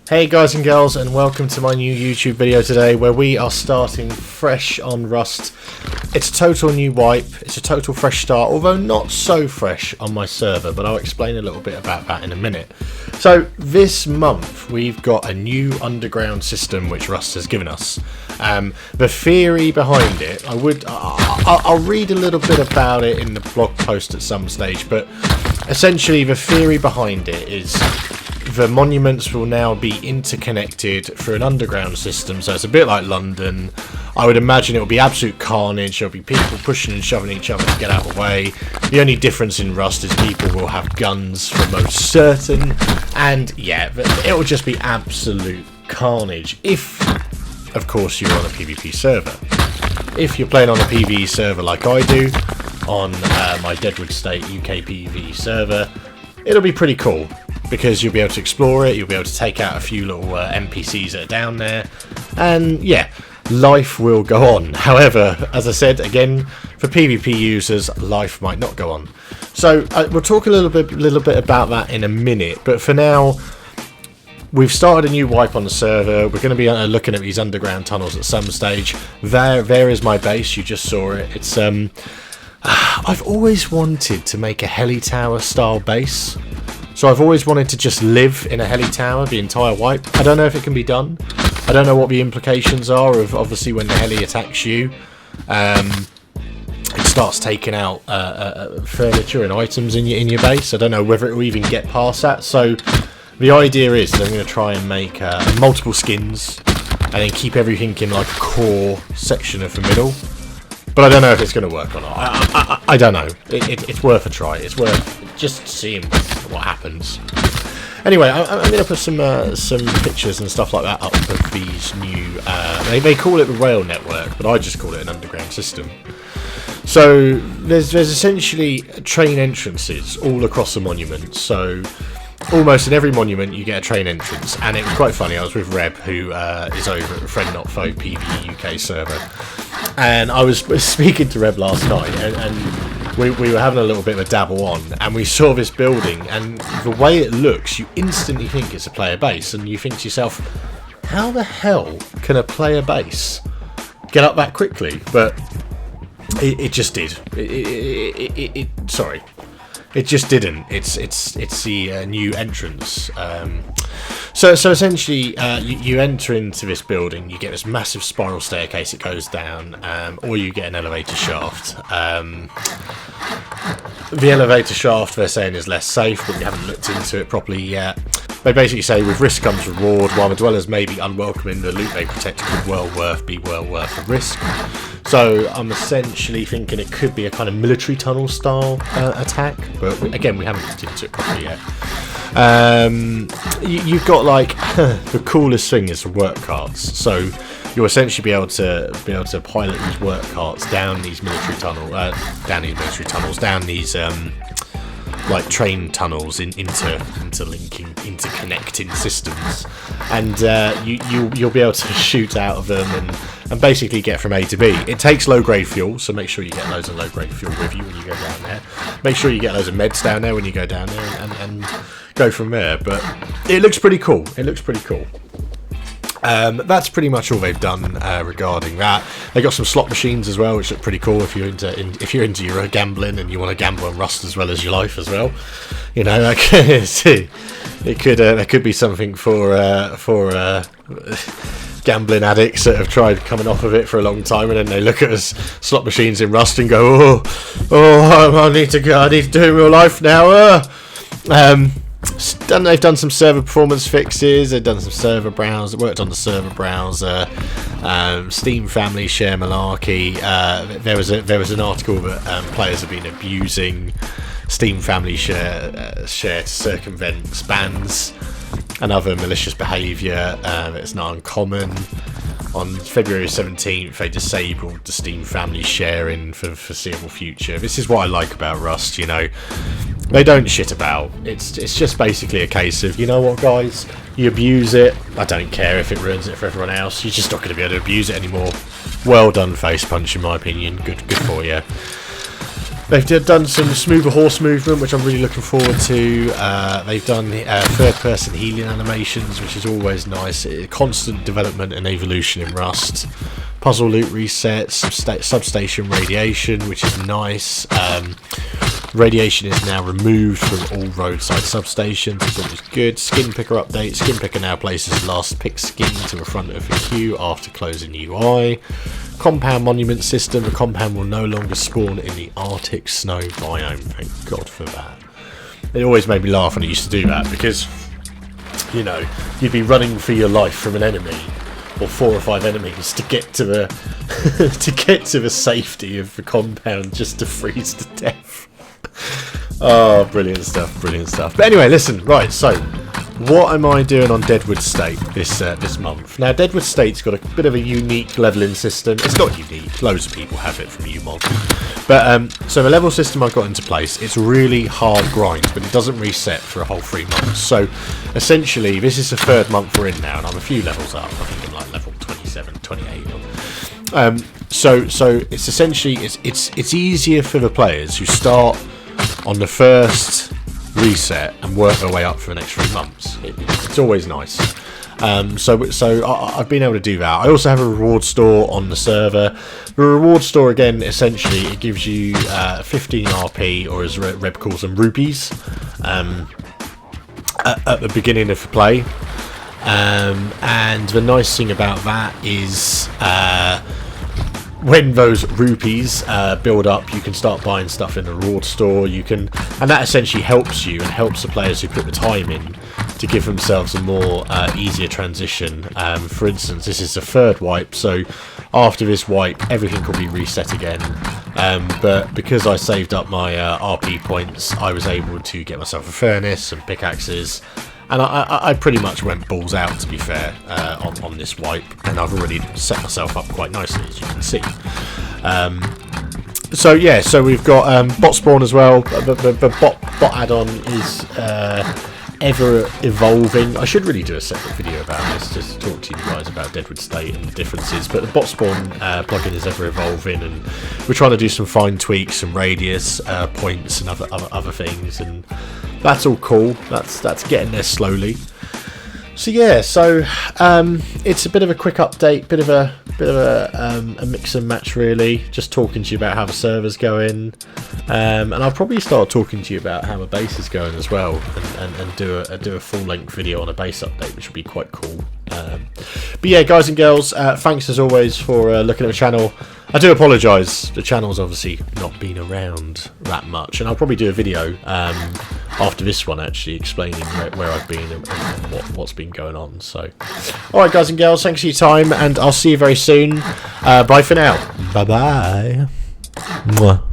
Hey guys and girls, and welcome to my new YouTube video today where we are starting fresh on Rust. It's a total new wipe, it's a total fresh start, although not so fresh on my server, but I'll explain a little bit about that in a minute. So this month we've got a new underground system which Rust has given us. The theory behind it, I'll read a little bit about it in the blog post at some stage, but essentially the theory behind it is the monuments will now be interconnected through an underground system, so it's a bit like London. I would imagine it will be absolute carnage. There'll be people pushing and shoving each other to get out of the way. The only difference in Rust is people will have guns for most certain, and yeah, it will just be absolute carnage if, of course, you're on a PvP server. If you're playing on a PvE server like I do, on my Deadwood State UK PvE server, it'll be pretty cool, because you'll be able to explore it, you'll be able to take out a few little NPCs that are down there, and yeah, life will go on. However, as I said, again, for PvP users, life might not go on. So we'll talk a little bit about that in a minute, but for now, we've started a new wipe on the server. We're going to be looking at these underground tunnels at some stage. There is my base, you just saw it. It's I've always wanted to make a heli tower style base. So I've always wanted to just live in a heli tower the entire wipe. I don't know if it can be done. I don't know what the implications are of obviously when the heli attacks you. It starts taking out furniture and items in your base. I don't know whether it will even get past that. So the idea is that I'm going to try and make multiple skins and then keep everything in like a core section of the middle. But I don't know if it's going to work or not. I don't know. It's worth a try. It's worth just seeing what happens. Anyway, I'm going to put some pictures and stuff like that up of these new... they call it the rail network, but I just call it an underground system. So there's essentially train entrances all across the monument. So almost in every monument you get a train entrance, and it was quite funny. I was with Reb, who is over at the Friend Not Foe PvE UK server, and I was speaking to Reb last night, and we were having a little bit of a dabble on, and we saw this building, and the way it looks, you instantly think it's a player base, and you think to yourself, how the hell can a player base get up that quickly? But it just did. Sorry. It just didn't. It's the new entrance. So essentially, you enter into this building. You get this massive spiral staircase. It goes down, or you get an elevator shaft. The elevator shaft, they're saying, is less safe, but we haven't looked into it properly yet. They basically say with risk comes reward. While the dwellers may be unwelcoming, the loot they protect could be well worth the risk. So I'm essentially thinking it could be a kind of military tunnel style attack, but again, we haven't looked into it properly yet. You've got like the coolest thing is the work carts. So you'll essentially be able to pilot these work carts down these military tunnels, down these like train tunnels interconnecting systems, and you'll be able to shoot out of them and basically get from A to B. It takes low grade fuel, so make sure you get loads of low grade fuel with you when you go down there. Make sure you get loads of meds down there when you go down there, and go from there. But it looks pretty cool. That's pretty much all they've done regarding that. They got some slot machines as well, which look pretty cool if you're into your gambling and you want to gamble on Rust as well as your life as well. You know, like, there could be something for gambling addicts that have tried coming off of it for a long time, and then they look at us slot machines in Rust and go, I need to do it in real life now. They've done some server performance fixes. They've done some server browser, worked on the server browser, Steam family share malarkey. There was an article that players have been abusing Steam family share to circumvent bans and other malicious behaviour. It's not uncommon. On February 17th, they disabled the Steam family sharing for the foreseeable future. This is what I like about Rust, you know. They don't shit about. It's just basically a case of, you know what, guys, you abuse it. I don't care if it ruins it for everyone else. You're just not going to be able to abuse it anymore. Well done, Face Punch, in my opinion. Good for you. They've done some smoother horse movement, which I'm really looking forward to. They've done third-person healing animations, which is always nice. Constant development and evolution in Rust. Puzzle loot resets, substation radiation, which is nice. Radiation is now removed from all roadside substations, which is good. Skin picker update. Skin picker now places last pick skin to the front of the queue after closing UI. Compound monument system. The compound will no longer spawn in the Arctic snow biome. Thank God for that. It always made me laugh when it used to do that, because, you know, you'd be running for your life from an enemy, or 4 or 5 enemies, to get to the to get to the safety of the compound, just to freeze to death. Oh, brilliant stuff, brilliant stuff. But anyway, listen, right, so what am I doing on Deadwood State this month? Now, Deadwood State's got a bit of a unique leveling system. It's not unique, loads of people have it from UMod. But, so the level system I've got into place, it's really hard grind, but it doesn't reset for a whole 3 months. So, essentially, this is the 3rd month we're in now, and I'm a few levels up. I think I'm like level 27, 28. So it's essentially, it's easier for the players who start on the first reset and work their way up for the next 3 months. It's always nice. So I've been able to do that. I also have a reward store on the server. The reward store, again, essentially, it gives you 15 RP, or as Reb calls them, rupees, at the beginning of the play. And the nice thing about that is when those rupees build up, you can start buying stuff in the reward store. You can, and that essentially helps you and helps the players who put the time in to give themselves a more easier transition. For instance, this is the 3rd wipe, so after this wipe, everything will be reset again. But because I saved up my RP points, I was able to get myself a furnace and pickaxes. And I pretty much went balls out, to be fair, on this wipe, and I've already set myself up quite nicely, as you can see. So yeah, so we've got bot spawn as well. The bot add-on is ever evolving. I should really do a separate video about this, just to talk to you guys about Deadwood State and the differences. But the bot spawn plugin is ever evolving, and we're trying to do some fine tweaks, some radius points, and other things, and that's all cool. That's getting there slowly. So yeah, so it's a bit of a quick update, bit of a mix and match, really. Just talking to you about how the server's going, and I'll probably start talking to you about how the base is going as well, and do a full length video on a base update, which would be quite cool. But yeah, guys and girls, thanks as always for looking at the channel. I do apologise, the channel's obviously not been around that much, and I'll probably do a video after this one, actually, explaining where I've been and what's been going on. So, alright guys and girls, thanks for your time, and I'll see you very soon. Bye for now. Bye bye. Mwah.